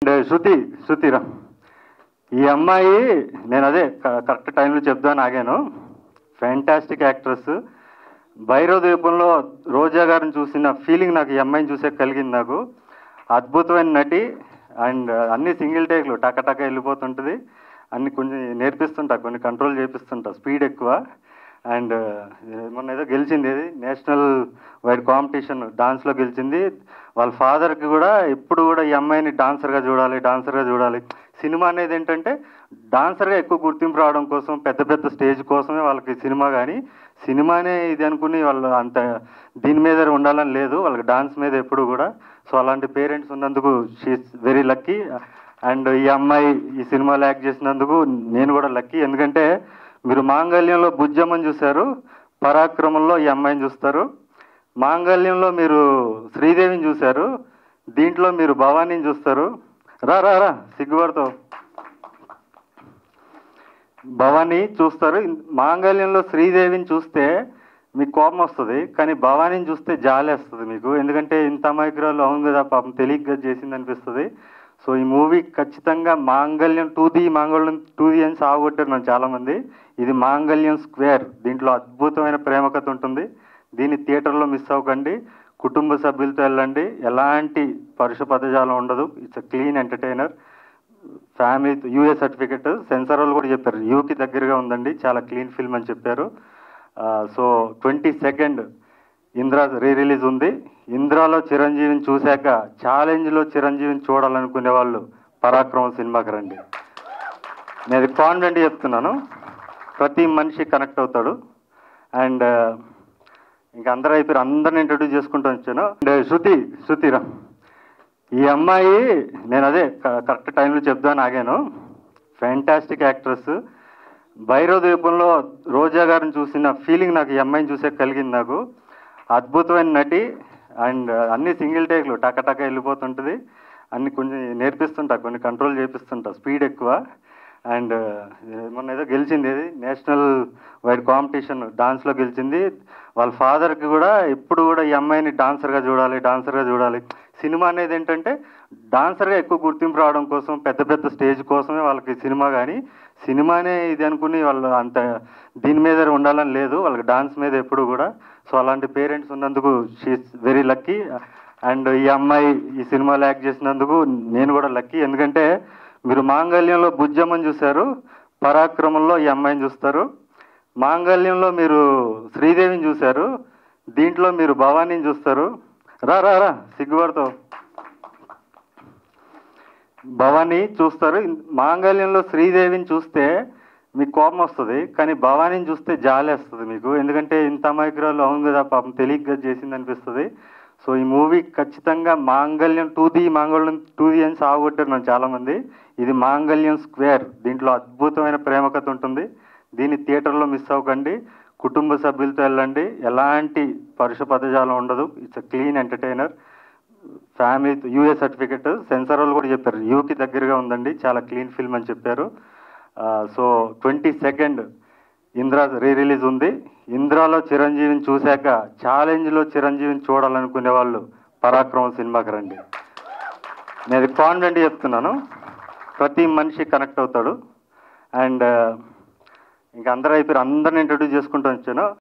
శృతి శృతిరా ఈ అమ్మాయి నేను అదే కరెక్ట్ టైంలో చెప్దాను ఆగాను. Fantastic actress. భైరవ ద్వీపంలో రోజా గారిని చూసిన ఫీలింగ్ నాకు ఈ అమ్మాయిని చూసే కలిగింది. నాకు అద్భుతమైన నటి. అండ్ అన్ని సింగిల్ టేక్లు టక వెళ్ళిపోతుంటుంది. అన్ని కొంచెం నేర్పిస్తుంటా, కొన్ని కంట్రోల్ చేపిస్తుంటా, స్పీడ్ ఎక్కువ. అండ్ మొన్న ఏదో గెలిచింది, ఏది నేషనల్ వైడ్ కాంపిటీషన్ డాన్స్లో గెలిచింది. వాళ్ళ ఫాదర్కి కూడా ఎప్పుడు కూడా ఈ అమ్మాయిని డాన్సర్గా చూడాలి. సినిమా అనేది ఏంటంటే డాన్సర్గా ఎక్కువ గుర్తింపు రావడం కోసం, పెద్ద పెద్ద స్టేజ్ కోసమే వాళ్ళకి సినిమా. కానీ సినిమానే ఇది అనుకుని వాళ్ళు అంత దీని మీద ఉండాలని లేదు, వాళ్ళకి డాన్స్ మీద ఎప్పుడు కూడా. సో అలాంటి పేరెంట్స్ ఉన్నందుకు షీఈస్ వెరీ లక్కీ. అండ్ ఈ అమ్మాయి ఈ సినిమాలో యాక్ట్ చేసినందుకు నేను కూడా లక్కీ. ఎందుకంటే మీరు మాంగళ్యంలో బుజ్జమ్మని చూశారు, పరాక్రమంలో ఈ అమ్మాయిని చూస్తారు. మాంగళ్యంలో మీరు శ్రీదేవిని చూశారు, దీంట్లో మీరు భవానీని చూస్తారు. రా రా రా సిగ్గుపడతావు. భవానీ చూస్తారు. మాంగళ్యంలో శ్రీదేవిని చూస్తే మీకు కోపం వస్తుంది, కానీ భవానీని చూస్తే జాలి వస్తుంది మీకు. ఎందుకంటే ఇంత అమాయకురాలు అవును కదా, పాపం తెలియక చేసింది అనిపిస్తుంది. సో ఈ మూవీ ఖచ్చితంగా మాంగళ్యం 2D అని సాగొట్టారు నన్ను చాలామంది. ఇది మాంగళ్యం స్క్వేర్. దీంట్లో అద్భుతమైన ప్రేమ కథ ఉంటుంది. దీన్ని థియేటర్లో మిస్ అవ్వకండి, కుటుంబ సభ్యులతో వెళ్ళండి. ఎలాంటి పరుష పదజాలం ఉండదు. It's a clean entertainer. Family UA certificate censor వాళ్ళు కూడా చెప్పారు, యూకి దగ్గరగా ఉందండి, చాలా క్లీన్ ఫిల్మ్ అని చెప్పారు. సో 22nd ఇంద్ర రిలీజ్ ఉంది. ఇంద్రాలో చిరంజీవిని చూశాక ఛాలెంజ్లో చిరంజీవిని చూడాలనుకునే వాళ్ళు పరాక్రమం సినిమాకి రండి. నేను కాన్ఫిడెంట్ చెప్తున్నాను, ప్రతి మనిషి కనెక్ట్ అవుతాడు. అండ్ ఇంకా అందరూ అయిపోయారు, అందరిని ఇంట్రడ్యూస్ చేసుకుంటూ వచ్చాను. శృతిరా ఈ అమ్మాయి నేను అదే కరెక్ట్ టైంలో చెప్దాను ఆగాను. Fantastic actress. భైరవ ద్వీపంలో రోజా గారిని చూసిన ఫీలింగ్ నాకు ఈ అమ్మాయిని చూసే కలిగింది. నాకు అద్భుతమైన నటి. అండ్ అన్ని సింగిల్ టేక్లు టక వెళ్ళిపోతుంటుంది. అన్ని కొంచెం నేర్పిస్తుంటా, కొన్ని కంట్రోల్ చేపిస్తుంటా, స్పీడ్ ఎక్కువ. అండ్ మొన్న ఏదో గెలిచింది, ఏది నేషనల్ వైడ్ కాంపిటీషన్ డాన్స్లో గెలిచింది. వాళ్ళ ఫాదర్కి కూడా ఎప్పుడు కూడా ఈ అమ్మాయిని డాన్సర్గా చూడాలి. సినిమా అనేది ఏంటంటే డాన్సర్గా ఎక్కువ గుర్తింపు రావడం కోసం, పెద్ద పెద్ద స్టేజ్ కోసమే వాళ్ళకి సినిమా. కానీ సినిమానే ఇది అనుకుని వాళ్ళు అంత దీని మీద ఉండాలని లేదు, వాళ్ళకి డాన్స్ మీద ఎప్పుడు కూడా. సో అలాంటి పేరెంట్స్ ఉన్నందుకు షీఈస్ వెరీ లక్కీ. అండ్ ఈ అమ్మాయి ఈ సినిమాలో యాక్ట్ చేసినందుకు నేను కూడా లక్కీ. ఎందుకంటే మీరు మాంగళ్యంలో బుజ్జమ్మని చూశారు, పరాక్రమంలో ఈ అమ్మాయిని చూస్తారు. మాంగళ్యంలో మీరు శ్రీదేవిని చూశారు, దీంట్లో మీరు భవానీని చూస్తారు. రా రా రా సిగ్గుపడతావు. భవానీ చూస్తారు. మాంగళ్యంలో శ్రీదేవిని చూస్తే మీకు కోపం వస్తుంది, కానీ భవానీని చూస్తే జాలి వస్తుంది మీకు. ఎందుకంటే ఇంత అమాయకురాలు అవును కదా, పాపం తెలియక చేసింది అనిపిస్తుంది. సో ఈ మూవీ ఖచ్చితంగా మాంగళ్యం 2D అని సాగొట్టారు నన్ను చాలామంది. ఇది మాంగళ్యం స్క్వేర్. దీంట్లో అద్భుతమైన ప్రేమ కథ ఉంటుంది. దీన్ని థియేటర్లో మిస్ అవ్వకండి, కుటుంబ సభ్యులతో వెళ్ళండి. ఎలాంటి పరుష పదజాలం ఉండదు. It's a clean entertainer. Family UA certificate censor వాళ్ళు కూడా చెప్పారు, యూకి దగ్గరగా ఉందండి, చాలా క్లీన్ ఫిల్మ్ అని చెప్పారు. సో 22nd ఇంద్ర రిలీజ్ ఉంది. ఇంద్రాలో చిరంజీవిని చూశాక ఛాలెంజ్లో చిరంజీవిని చూడాలనుకునే వాళ్ళు పరాక్రమం సినిమాకి రండి. నేను కాన్ఫిడెంట్ చెప్తున్నాను, ప్రతి మనిషి కనెక్ట్ అవుతాడు. అండ్ ఇంకా అందరూ అయిపోయారు, అందరిని ఇంట్రడ్యూస్ చేసుకుంటూ వచ్చాను.